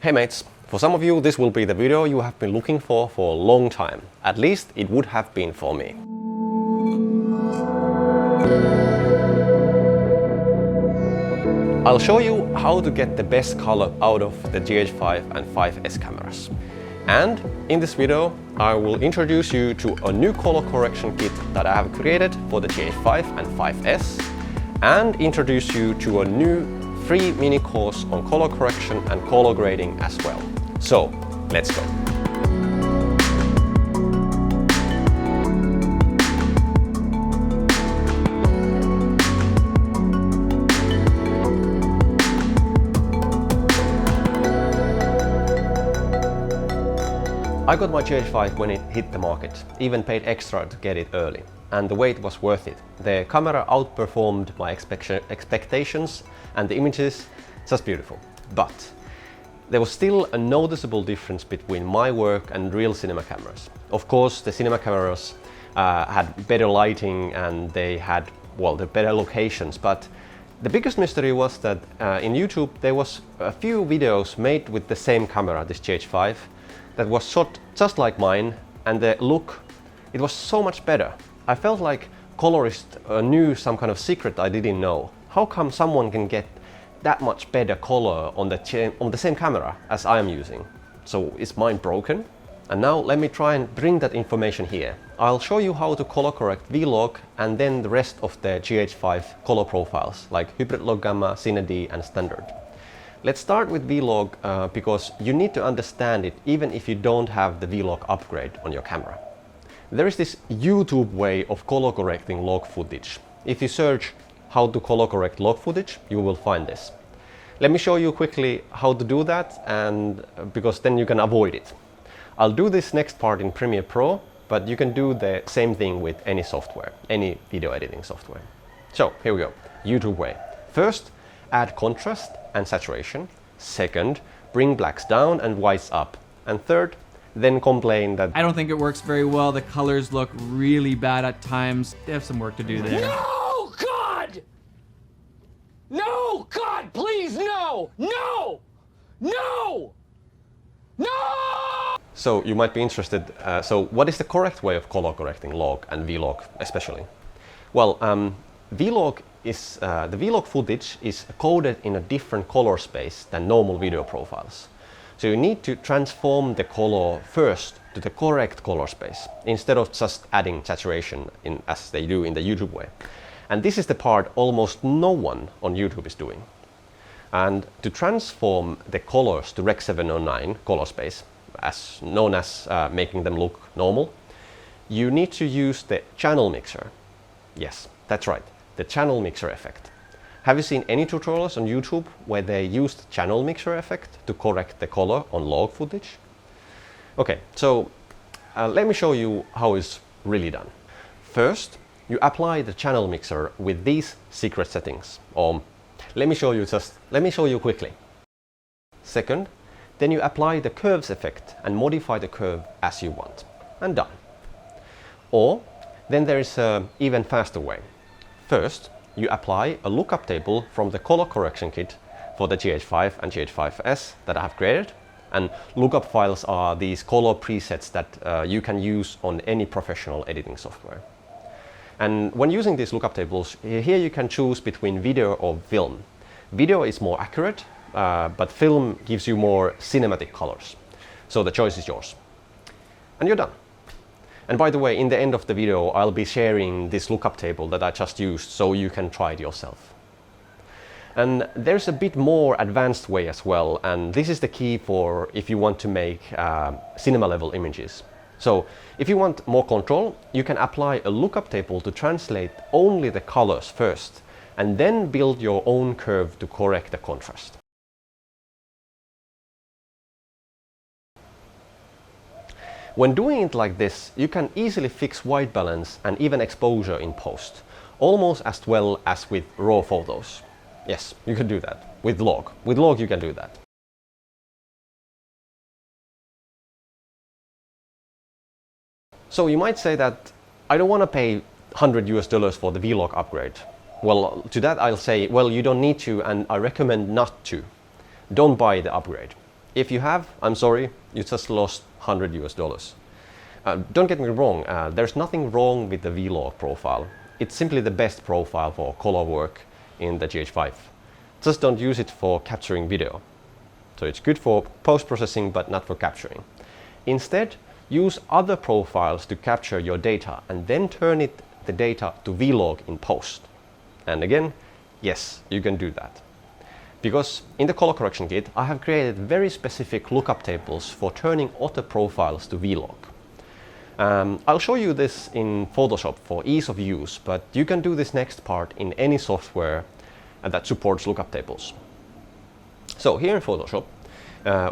Hey mates, for some of you this will be the video you have been looking for a long time. At least it would have been for me. I'll show you how to get the best color out of the GH5 and 5S cameras. And in this video I will introduce you to a new color correction kit that I have created for the GH5 and 5S and introduce you to a new free mini course on color correction and color grading as well. So, let's go. I got my GH5 when it hit the market, even paid extra to get it early, and the wait was worth it. The camera outperformed my expectations and the images, just beautiful. But there was still a noticeable difference between my work and real cinema cameras. Of course, the cinema cameras had better lighting and they had, well, the better locations, but the biggest mystery was that in YouTube there was a few videos made with the same camera, this GH5, that was shot just like mine, and the look, it was so much better. I felt like colorists knew some kind of secret I didn't know. How come someone can get that much better color on the same camera as I am using? So is mine broken? And now let me try and bring that information here. I'll show you how to color correct V-Log and then the rest of the GH5 color profiles like Hybrid Log Gamma, Cine D and Standard. Let's start with V-Log because you need to understand it even if you don't have the V-Log upgrade on your camera. There is this YouTube way of color correcting log footage. If you search how to color correct log footage, you will find this. Let me show you quickly how to do that, and because then you can avoid it. I'll do this next part in Premiere Pro, but you can do the same thing with any software, any video editing software. So here we go, YouTube way. First, add contrast and saturation. Second, bring blacks down and whites up. And third, then complain that I don't think it works very well. The colors look really bad at times. They have some work to do there. No, God! No, God, please, no! No! No! No! So you might be interested, so what is the correct way of color correcting log and V-Log especially? Well, V-Log is, the V-Log footage is coded in a different color space than normal video profiles. So you need to transform the color first to the correct color space instead of just adding saturation in, as they do in the YouTube way. And this is the part almost no one on YouTube is doing. And to transform the colors to Rec 709 color space, as known as making them look normal, you need to use the channel mixer. Yes, that's right, the channel mixer effect. Have you seen any tutorials on YouTube where they used channel mixer effect to correct the color on log footage? Okay, so let me show you how it's really done. First, you apply the channel mixer with these secret settings. Let me show you quickly. Second, then you apply the curves effect and modify the curve as you want. And done. Or then there is an even faster way. First, you apply a lookup table from the color correction kit for the GH5 and GH5S that I have created. And lookup files are these color presets that you can use on any professional editing software. And when using these lookup tables, here you can choose between video or film. Video is more accurate, but film gives you more cinematic colors. So the choice is yours. And you're done. And by the way, in the end of the video, I'll be sharing this lookup table that I just used so you can try it yourself. And there's a bit more advanced way as well, and this is the key for if you want to make cinema level images. So if you want more control, you can apply a lookup table to translate only the colors first, and then build your own curve to correct the contrast. When doing it like this, you can easily fix white balance and even exposure in post, almost as well as with raw photos. Yes, you can do that with log. With log you can do that. So you might say that I don't want to pay $100 for the V-Log upgrade. Well, to that I'll say, well, you don't need to, and I recommend not to. Don't buy the upgrade. If you have, I'm sorry, you just lost $100. Don't get me wrong, there's nothing wrong with the V-Log profile. It's simply the best profile for color work in the GH5. Just don't use it for capturing video. So it's good for post-processing but not for capturing. Instead, use other profiles to capture your data and then turn the data to V-Log in post. And again, yes, you can do that. Because in the color correction kit, I have created very specific lookup tables for turning auto profiles to V-Log. I'll show you this in Photoshop for ease of use, but you can do this next part in any software that supports lookup tables. So here in Photoshop,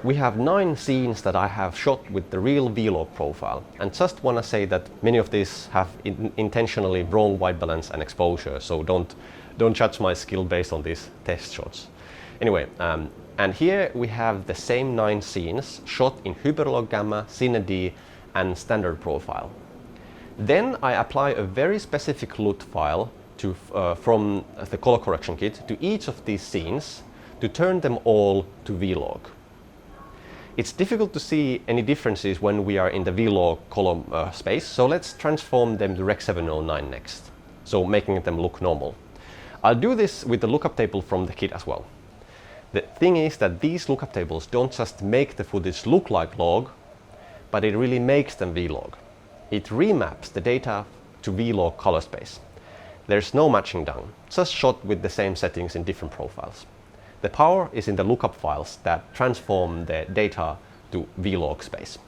we have 9 scenes that I have shot with the real V-Log profile, and just want to say that many of these have intentionally wrong white balance and exposure, so don't judge my skill based on these test shots. Anyway, and here we have the same 9 scenes shot in Hyperlog Gamma, Cine D and standard profile. Then I apply a very specific LUT file from the color correction kit to each of these scenes to turn them all to V-Log. It's difficult to see any differences when we are in the V-Log column space, so let's transform them to Rec 709 next, so making them look normal. I'll do this with the lookup table from the kit as well. The thing is that these lookup tables don't just make the footage look like log, but it really makes them V-Log. It remaps the data to V-Log color space. There's no matching done, just shot with the same settings in different profiles. The power is in the lookup files that transform the data to V-Log space.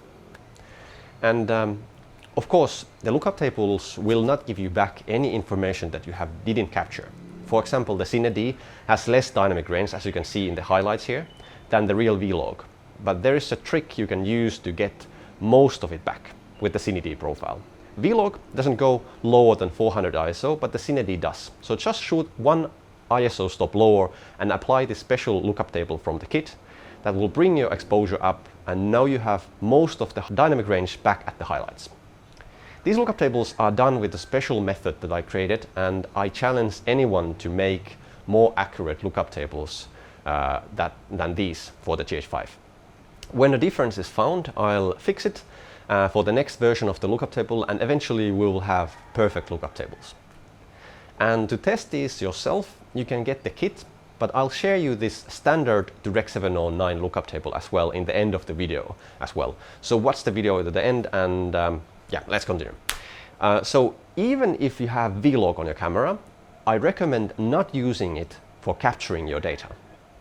And of course, the lookup tables will not give you back any information that you didn't capture. For example, the Cine D has less dynamic range, as you can see in the highlights here, than the real V-Log. But there is a trick you can use to get most of it back with the Cine D profile. V-Log doesn't go lower than 400 ISO, but the Cine D does. So just shoot one ISO stop lower and apply the special lookup table from the kit that will bring your exposure up, and now you have most of the dynamic range back at the highlights. These lookup tables are done with a special method that I created, and I challenge anyone to make more accurate lookup tables than these for the GH5. When a difference is found, I'll fix it for the next version of the lookup table, and eventually we will have perfect lookup tables. And to test these yourself, you can get the kit, but I'll share you this standard to Rec 709 lookup table as well in the end of the video as well. So watch the video at the end, and yeah, let's continue. So even if you have V-Log on your camera, I recommend not using it for capturing your data.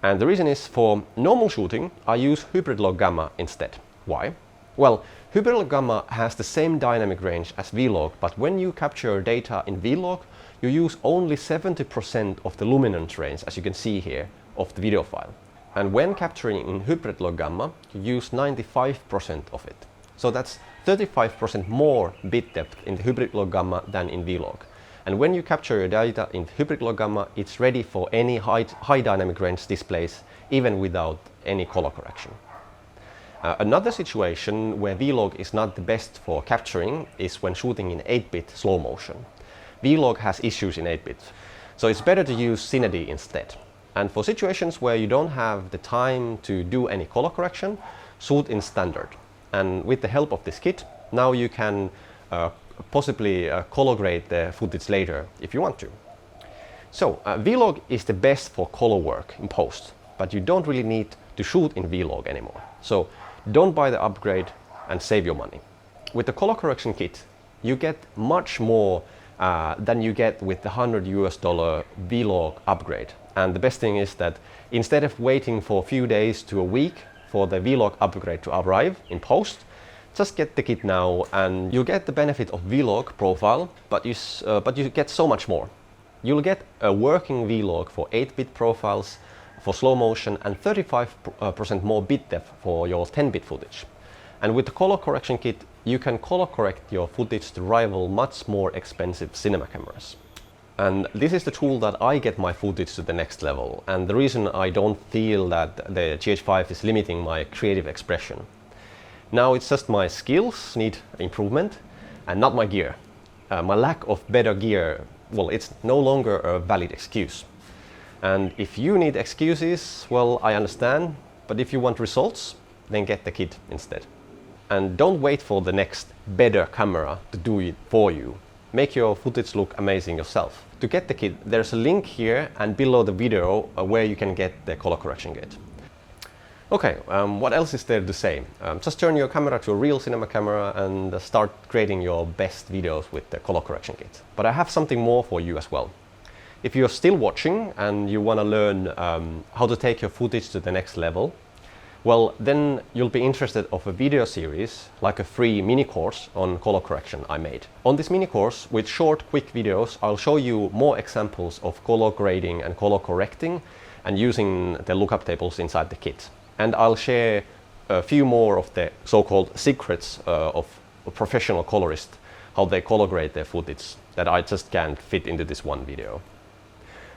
And the reason is, for normal shooting, I use Hyperlog Gamma instead. Why? Well, Hyperlog Gamma has the same dynamic range as V-Log, but when you capture data in V-Log, you use only 70% of the luminance range, as you can see here, of the video file. And when capturing in Hyperlog Gamma, you use 95% of it. So that's 35% more bit depth in the Hyperlog Gamma than in V-Log. And when you capture your data in Hyperlog Gamma, it's ready for any high dynamic range displays, even without any color correction. Another situation where V-Log is not the best for capturing is when shooting in 8-bit slow motion. V-Log has issues in 8-bit, so it's better to use Cine D instead. And for situations where you don't have the time to do any color correction, shoot in standard. And with the help of this kit, now you can possibly color grade the footage later if you want to. So V-Log is the best for color work in post, but you don't really need to shoot in V-Log anymore. So don't buy the upgrade and save your money. With the color correction kit, you get much more than you get with the $100 V-Log upgrade. And the best thing is that instead of waiting for a few days to a week for the V-Log upgrade to arrive in post, just get the kit now and you'll get the benefit of V-Log profile, but you get so much more. You'll get a working V-Log for 8-bit profiles, for slow motion, and 35% more bit depth for your 10-bit footage. And with the color correction kit, you can color correct your footage to rival much more expensive cinema cameras. And this is the tool that I get my footage to the next level, and the reason I don't feel that the GH5 is limiting my creative expression. Now it's just my skills need improvement and not my gear. My lack of better gear, well, it's no longer a valid excuse. And if you need excuses, well, I understand, but if you want results, then get the kit instead. And don't wait for the next better camera to do it for you. Make your footage look amazing yourself. To get the kit, there's a link here and below the video where you can get the color correction kit. Okay, what else is there to say? Just turn your camera to a real cinema camera and start creating your best videos with the color correction kit. But I have something more for you as well. If you're still watching and you want to learn how to take your footage to the next level, well, then you'll be interested of a video series, like a free mini course on color correction I made. On this mini course, with short, quick videos, I'll show you more examples of color grading and color correcting and using the lookup tables inside the kit. And I'll share a few more of the so-called secrets of a professional colorist, how they color grade their footage, that I just can't fit into this one video.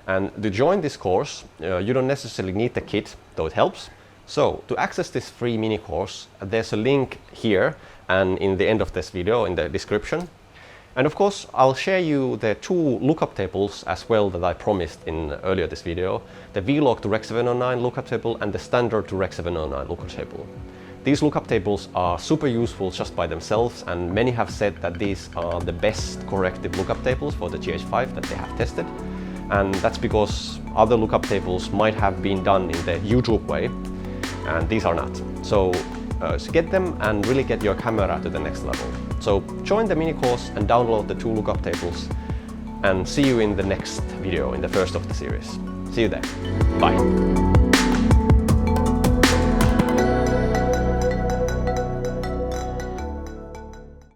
And to join this course, you don't necessarily need the kit, though it helps. So, to access this free mini course, there's a link here and in the end of this video in the description. And of course, I'll share you the two lookup tables as well that I promised in earlier this video, the V-Log to Rec 709 lookup table and the standard to Rec 709 lookup table. These lookup tables are super useful just by themselves, and many have said that these are the best corrective lookup tables for the GH5 that they have tested. And that's because other lookup tables might have been done in the YouTube way, and these are not. So get them and really get your camera to the next level. So join the mini course and download the two lookup tables, and see you in the next video, in the first of the series. See you there. Bye.